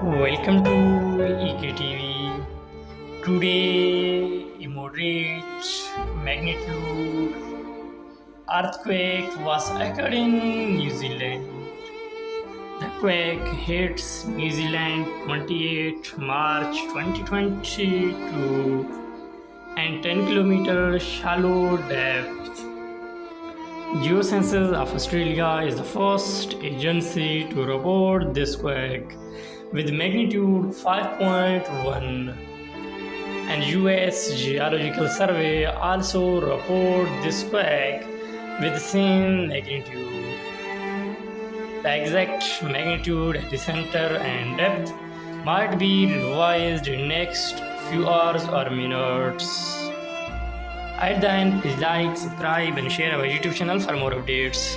Welcome to EKTV. Today, a moderate magnitude earthquake was occurred in New Zealand. The quake hits New Zealand 28 March 2022 and 10 kilometer shallow depth. Geosciences of Australia is the first agency to report this quake with magnitude 5.1, and US Geological Survey also report this quake with the same magnitude. The exact magnitude, epicenter and depth might be revised in next few hours or minutes. At the end, please like, subscribe and share our YouTube channel for more updates.